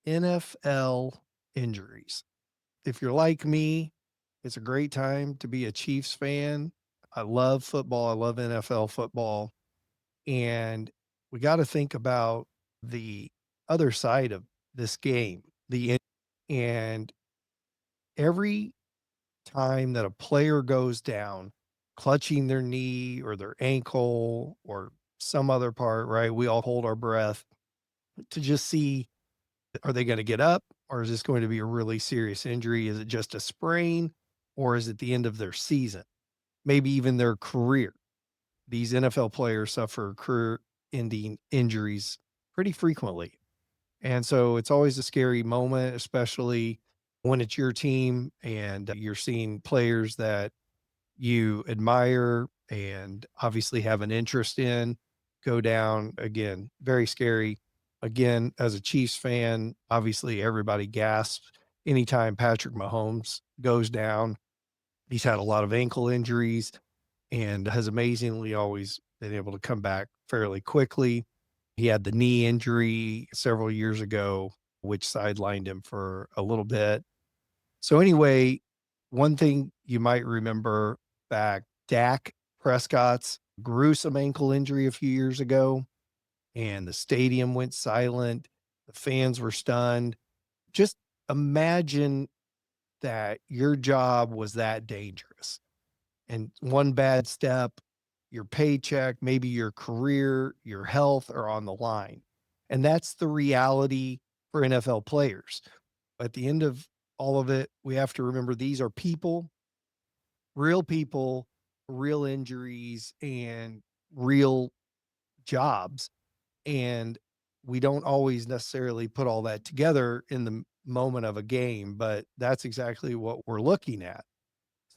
NFL injuries. If you're like me, it's a great time to be a Chiefs fan. I love football. I love NFL football. And we got to think about the other side of this game. And every time that a player goes down, clutching their knee or their ankle or some other part, right? We all hold our breath to just see, are they going to get up, or is this going to be a really serious injury? Is it just a sprain, or is it the end of their season? Maybe even their career. These NFL players suffer career ending injuries pretty frequently. And so it's always a scary moment, especially when it's your team and you're seeing players that you admire and obviously have an interest in go down. Again, very scary. Again, as a Chiefs fan, obviously everybody gasps anytime Patrick Mahomes goes down. He's had a lot of ankle injuries and has amazingly always been able to come back fairly quickly. He had the knee injury several years ago, which sidelined him for a little bit. So anyway, one thing you might remember back, Dak Prescott's gruesome ankle injury a few years ago, and the stadium went silent. The fans were stunned. Just imagine that your job was that dangerous. And one bad step, your paycheck, maybe your career, your health are on the line. And that's the reality for NFL players. At the end of all of it, we have to remember these are people, real injuries, and real jobs. And we don't always necessarily put all that together in the moment of a game, but that's exactly what we're looking at.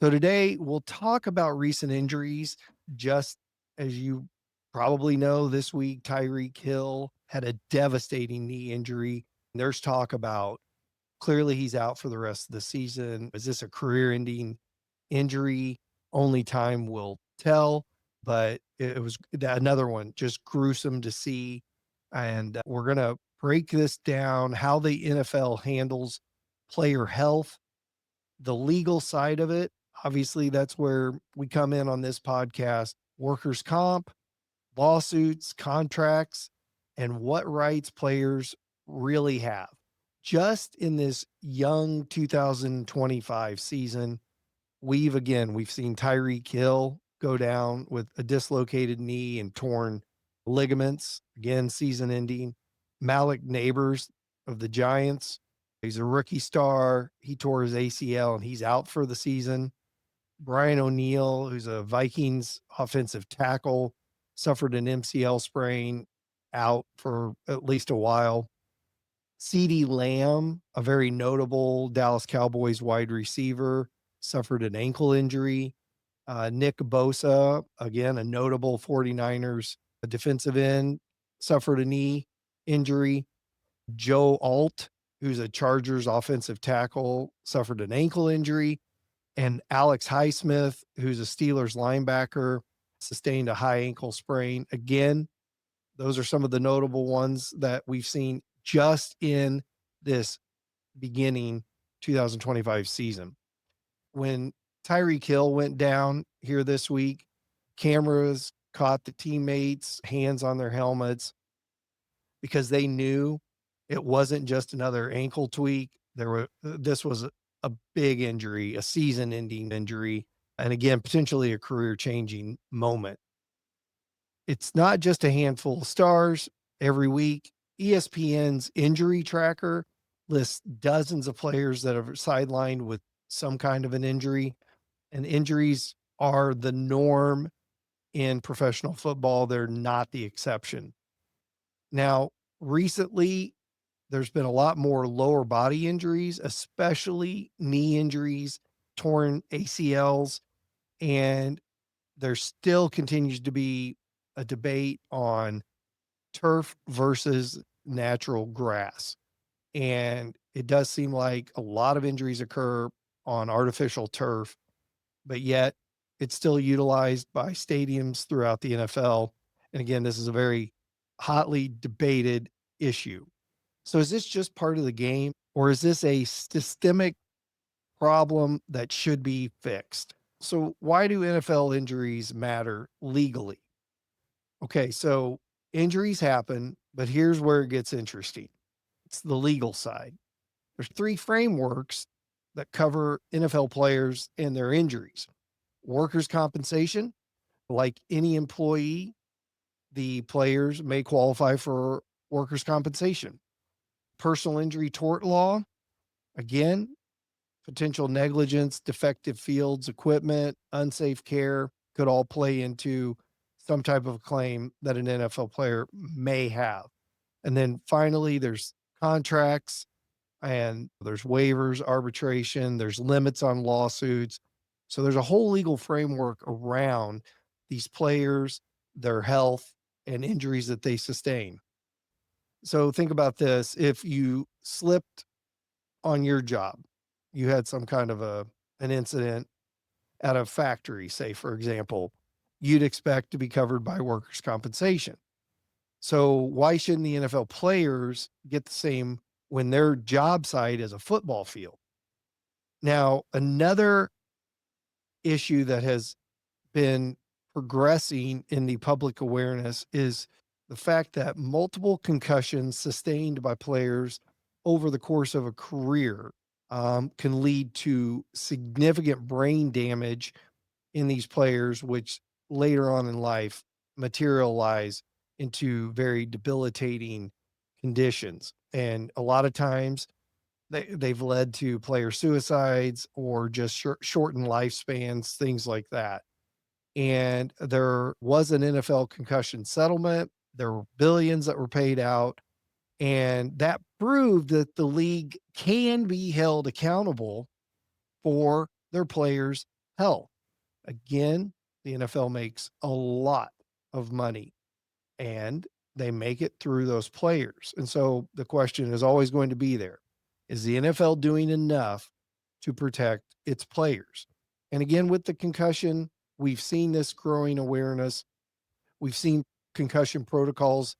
So today we'll talk about recent injuries. Just as you probably know, this week Tyreek Hill had a devastating knee injury. There's talk about clearly he's out for the rest of the season. Is this a career-ending injury? Only time will tell. But it was another one, just gruesome to see. And we're going to break this down, how the NFL handles player health, the legal side of it. Obviously, that's where we come in on this podcast: workers' comp, lawsuits, contracts, and what rights players really have. Just in this young 2025 season, we've seen Tyreek Hill go down with a dislocated knee and torn ligaments, again, season ending. Malik Neighbors of the Giants, he's a rookie star. He tore his ACL and he's out for the season. Brian O'Neill, who's a Vikings offensive tackle, suffered an MCL sprain, out for at least a while. CeeDee Lamb, a very notable Dallas Cowboys wide receiver, suffered an ankle injury. Nick Bosa, again, a notable 49ers defensive end, suffered a knee injury. Joe Alt, who's a Chargers offensive tackle, suffered an ankle injury. And Alex Highsmith, who's a Steelers linebacker, sustained a high ankle sprain. Again, those are some of the notable ones that we've seen just in this beginning 2025 season. When Tyreek Hill went down here this week, cameras caught the teammates' hands on their helmets because they knew it wasn't just another ankle tweak. This was a big injury, a season-ending injury, and again, potentially a career-changing moment. It's not just a handful of stars every week. ESPN's injury tracker lists dozens of players that are sidelined with some kind of an injury, and injuries are the norm in professional football. They're not the exception. Now, recently, there's been a lot more lower body injuries, especially knee injuries, torn ACLs, and there still continues to be a debate on turf versus natural grass. And it does seem like a lot of injuries occur on artificial turf, but yet it's still utilized by stadiums throughout the NFL. And again, this is a very hotly debated issue. So is this just part of the game, or is this a systemic problem that should be fixed? So why do NFL injuries matter legally? Okay, so injuries happen, but here's where it gets interesting. It's the legal side. There's three frameworks that cover NFL players and their injuries. Workers' compensation, like any employee, the players may qualify for workers' compensation. Personal injury tort law, again, potential negligence, defective fields, equipment, unsafe care could all play into some type of claim that an NFL player may have. And then finally, there's contracts and there's waivers, arbitration, there's limits on lawsuits. So there's a whole legal framework around these players, their health, and injuries that they sustain. So think about this. If you slipped on your job, you had some kind of an incident at a factory, say, for example, you'd expect to be covered by workers' compensation. So why shouldn't the NFL players get the same when their job site is a football field? Now, another issue that has been progressing in the public awareness is the fact that multiple concussions sustained by players over the course of a career can lead to significant brain damage in these players, which later on in life materialize into very debilitating conditions. And a lot of times they've led to player suicides or just shortened lifespans, things like that. And there was an NFL concussion settlement. There were billions that were paid out. And that proved that the league can be held accountable for their players' health. Again, the NFL makes a lot of money and they make it through those players. And so the question is always going to be there. Is the NFL doing enough to protect its players? And again, with the concussion, we've seen this growing awareness. We've seen concussion protocols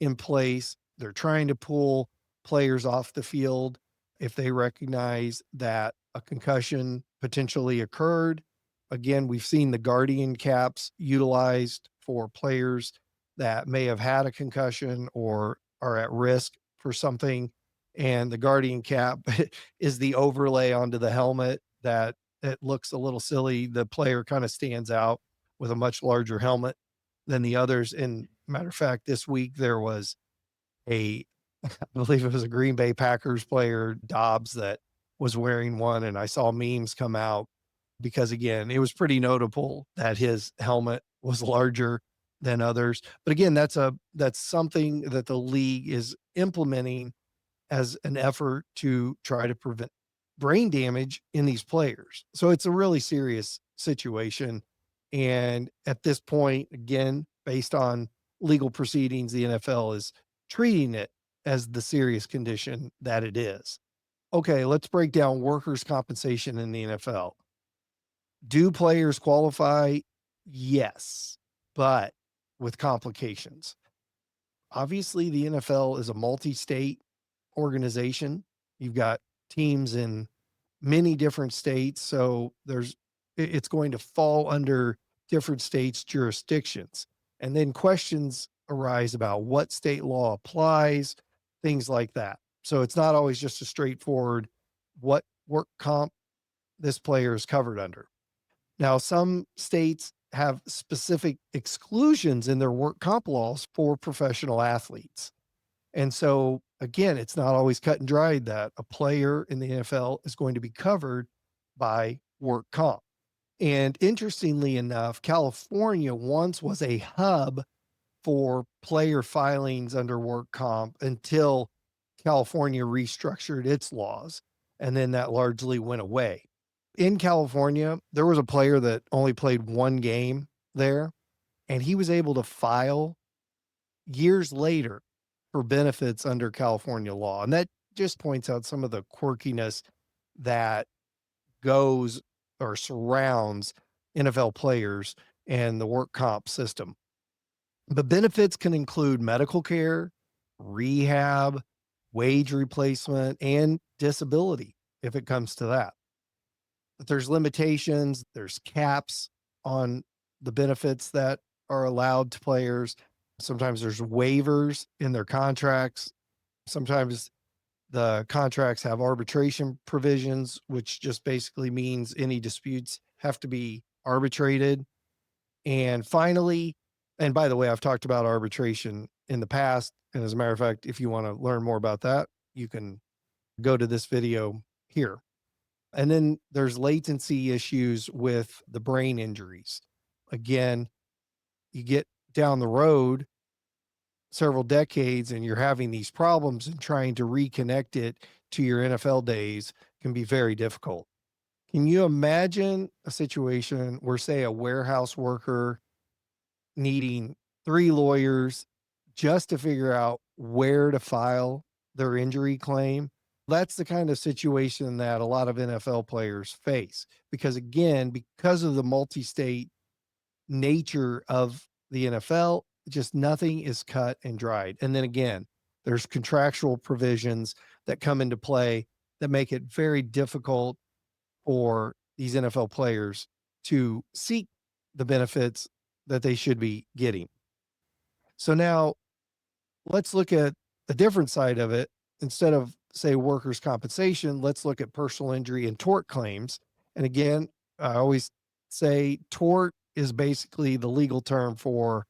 in place. They're trying to pull players off the field if they recognize that a concussion potentially occurred. Again, we've seen the guardian caps utilized for players that may have had a concussion or are at risk for something. And the guardian cap is the overlay onto the helmet that it looks a little silly. The player kind of stands out with a much larger helmet than the others. And matter of fact, this week there was a I believe it was a Green Bay Packers player, Dobbs, that was wearing one, and I saw memes come out because again, it was pretty notable that his helmet was larger than others. But again, that's something that the league is implementing as an effort to try to prevent brain damage in these players. So it's a really serious situation. And at this point, again, based on legal proceedings, the NFL is treating it as the serious condition that it is. Okay, let's break down workers' compensation in the NFL. Do players qualify? Yes, but with complications. Obviously, the NFL is a multi state organization. You've got teams in many different states, so it's going to fall under different states' jurisdictions. And then questions arise about what state law applies, things like that. So it's not always just a straightforward what work comp this player is covered under. Now, some states have specific exclusions in their work comp laws for professional athletes. And so, again, it's not always cut and dried that a player in the NFL is going to be covered by work comp. And interestingly enough, California once was a hub for player filings under work comp until California restructured its laws. And then that largely went away. In California, there was a player that only played one game there, and he was able to file years later for benefits under California law. And that just points out some of the quirkiness that goes or surrounds NFL players and the work comp system. But benefits can include medical care, rehab, wage replacement, and disability if it comes to that. But there's limitations, there's caps on the benefits that are allowed to players. Sometimes there's waivers in their contracts. Sometimes the contracts have arbitration provisions, which just basically means any disputes have to be arbitrated. And finally, and by the way, I've talked about arbitration in the past. And as a matter of fact, if you want to learn more about that, you can go to this video here. And then there's latency issues with the brain injuries. Again, you get down the road several decades and you're having these problems, and trying to reconnect it to your NFL days can be very difficult. Can you imagine a situation where, say, a warehouse worker needing 3 lawyers just to figure out where to file their injury claim? That's the kind of situation that a lot of NFL players face because, again, because of the multi-state nature of the NFL, just nothing is cut and dried. And then again, there's contractual provisions that come into play that make it very difficult for these NFL players to seek the benefits that they should be getting. So now let's look at a different side of it. Instead of, say, workers' compensation, let's look at personal injury and tort claims. And again, I always say tort is basically the legal term for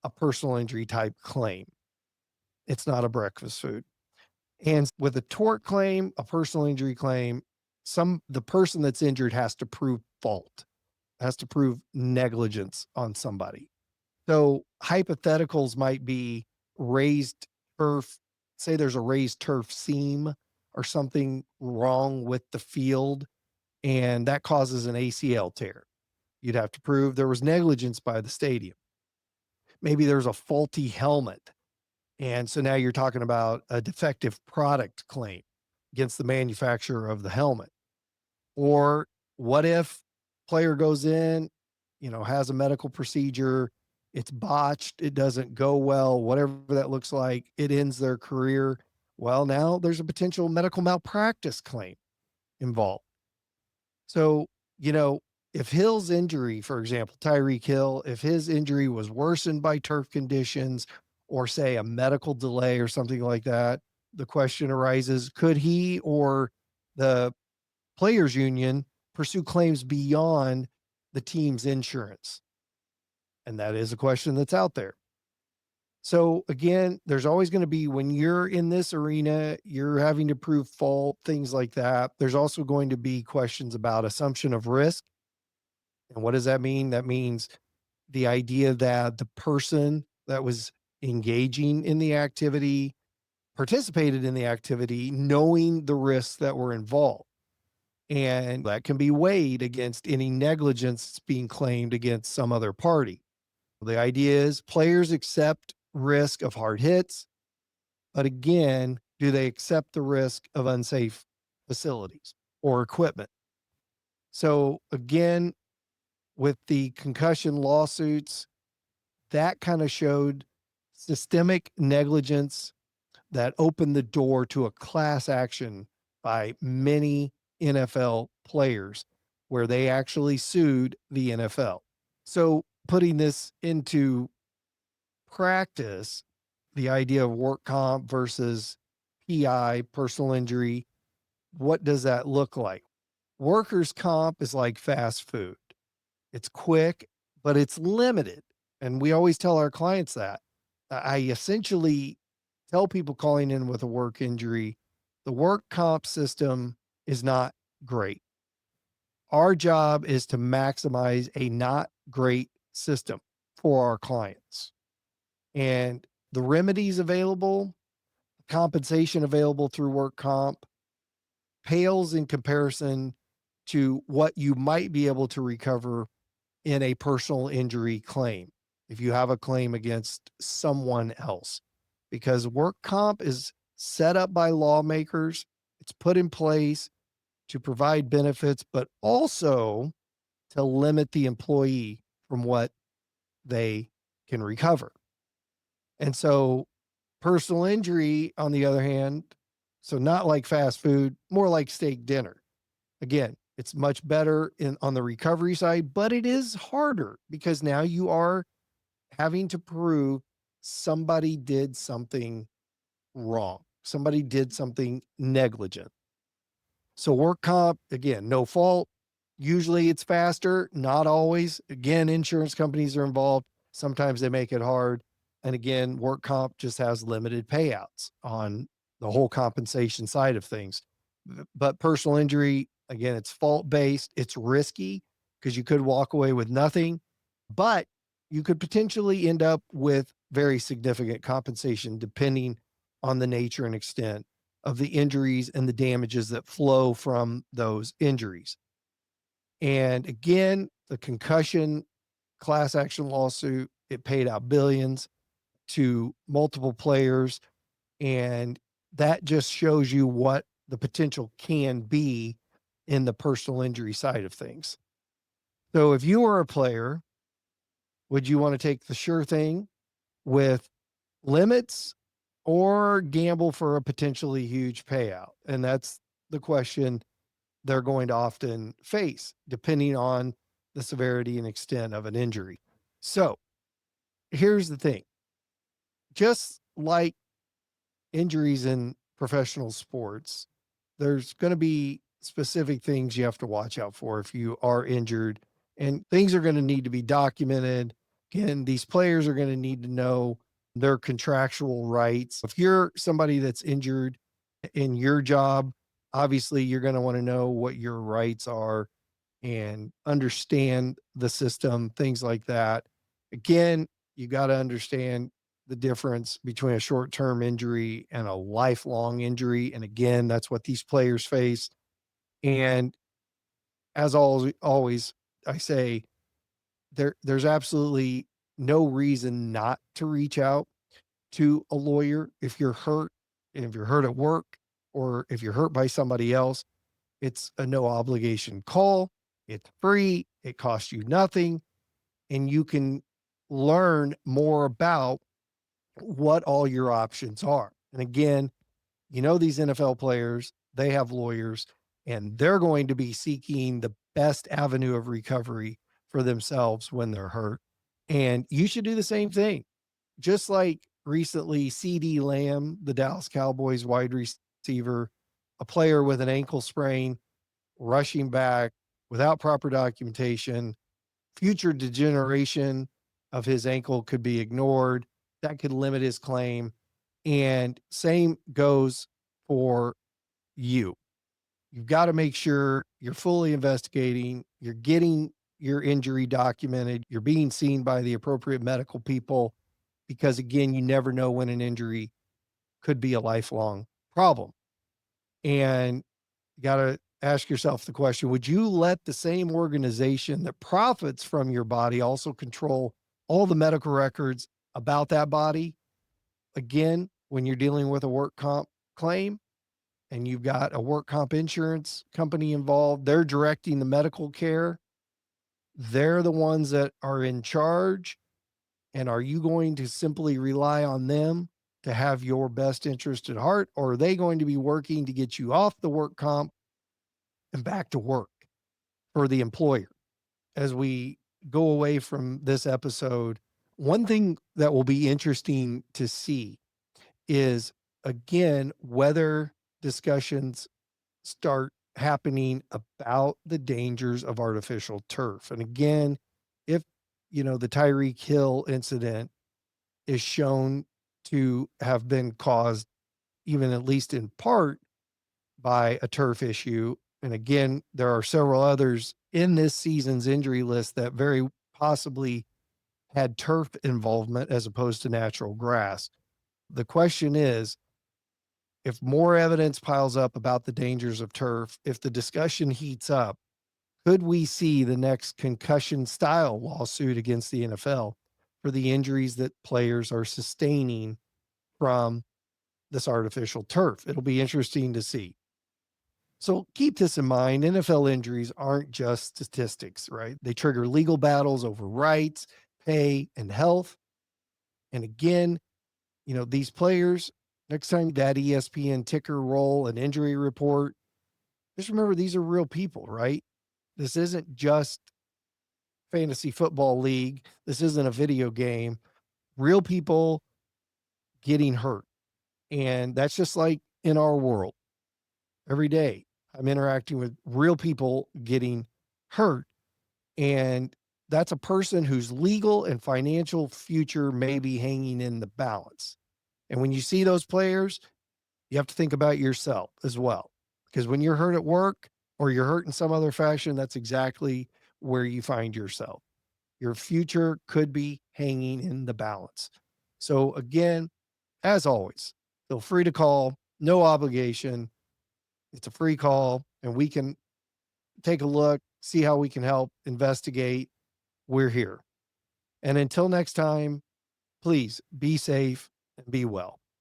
a personal injury type claim. It's not a breakfast food. And with a tort claim, a personal injury claim, the person that's injured has to prove fault, has to prove negligence on somebody. So hypotheticals might be raised turf. Say there's a raised turf seam or something wrong with the field, and that causes an ACL tear. You'd have to prove there was negligence by the stadium. Maybe there's a faulty helmet. And so now you're talking about a defective product claim against the manufacturer of the helmet. Or what if player goes in, has a medical procedure, it's botched, it doesn't go well, whatever that looks like, it ends their career. Well, now there's a potential medical malpractice claim involved. So, you know, if Hill's injury, for example, Tyreek Hill, if his injury was worsened by turf conditions or, say, a medical delay or something like that, the question arises, could he or the players union pursue claims beyond the team's insurance? And that is a question that's out there. So again, there's always going to be, when you're in this arena, you're having to prove fault, things like that. There's also going to be questions about assumption of risk. And what does that mean? That means the idea that the person that was engaging in the activity participated in the activity knowing the risks that were involved. And that can be weighed against any negligence being claimed against some other party. The idea is players accept risk of hard hits, but again, do they accept the risk of unsafe facilities or equipment? So again, with the concussion lawsuits, that kind of showed systemic negligence that opened the door to a class action by many NFL players where they actually sued the NFL. So putting this into practice, the idea of work comp versus PI, personal injury, what does that look like? Workers' comp is like fast food. It's quick, but it's limited. And we always tell our clients that. I essentially tell people calling in with a work injury, the work comp system is not great. Our job is to maximize a not great system for our clients. And the remedies available, compensation available through work comp pales in comparison to what you might be able to recover in a personal injury claim if you have a claim against someone else, because work comp is set up by lawmakers. It's put in place to provide benefits, but also to limit the employee from what they can recover. And so Personal injury, on the other hand, so not like fast food, more like steak dinner. Again, it's much better on the recovery side, but it is harder because now you are having to prove somebody did something wrong. Somebody did something negligent. So work comp, again, no fault. Usually it's faster, not always. Again, insurance companies are involved. Sometimes they make it hard. And again, work comp just has limited payouts on the whole compensation side of things. But personal injury, again, it's fault based. It's risky because you could walk away with nothing, but you could potentially end up with very significant compensation depending on the nature and extent of the injuries and the damages that flow from those injuries. And again, the concussion class action lawsuit, it paid out billions to multiple players. And that just shows you what the potential can be in the personal injury side of things. So if you were a player, would you want to take the sure thing with limits or gamble for a potentially huge payout? And that's the question they're going to often face, depending on the severity and extent of an injury. So here's the thing, just like injuries in professional sports, there's going to be specific things you have to watch out for if you are injured, and things are going to need to be documented. Again, these players are going to need to know their contractual rights. If you're somebody that's injured in your job, obviously you're going to want to know what your rights are and understand the system, things like that. Again, you got to understand the difference between a short term injury and a lifelong injury. And again, that's what these players face. And as always, I say there's absolutely no reason not to reach out to a lawyer if you're hurt, if you're hurt at work, or if you're hurt by somebody else. It's a no obligation call. It's free. It costs you nothing. And you can learn more about what all your options are. And again, these NFL players, they have lawyers and they're going to be seeking the best avenue of recovery for themselves when they're hurt. And you should do the same thing. Just like recently, CD Lamb, the Dallas Cowboys wide receiver, a player with an ankle sprain, rushing back without proper documentation, future degeneration of his ankle could be ignored. That could limit his claim. And same goes for you. You've got to make sure you're fully investigating, you're getting your injury documented, you're being seen by the appropriate medical people, because again, you never know when an injury could be a lifelong problem. And you got to ask yourself the question, would you let the same organization that profits from your body also control all the medical records about that body? Again, when you're dealing with a work comp claim and you've got a work comp insurance company involved, they're directing the medical care. They're the ones that are in charge. And are you going to simply rely on them to have your best interest at heart? Or are they going to be working to get you off the work comp and back to work for the employer? As we go away from this episode, one thing that will be interesting to see is, again, whether discussions start happening about the dangers of artificial turf. And again, if, the Tyreek Hill incident is shown to have been caused, even at least in part, by a turf issue. And again, there are several others in this season's injury list that very possibly had turf involvement as opposed to natural grass. The question is, if more evidence piles up about the dangers of turf, if the discussion heats up, could we see the next concussion style lawsuit against the NFL for the injuries that players are sustaining from this artificial turf? It'll be interesting to see. So keep this in mind. NFL injuries aren't just statistics, right? They trigger legal battles over rights, pay, and health. And again, these players, next time that ESPN ticker roll an injury report, just remember these are real people, right? This isn't just fantasy football league. This isn't a video game. Real people getting hurt. And that's just like in our world. Every day I'm interacting with real people getting hurt. And that's a person whose legal and financial future may be hanging in the balance. And when you see those players, you have to think about yourself as well. Because when you're hurt at work or you're hurt in some other fashion, that's exactly where you find yourself. Your future could be hanging in the balance. So, again, as always, feel free to call, no obligation. It's a free call, and we can take a look, see how we can help, investigate. We're here. And until next time, please be safe and be well.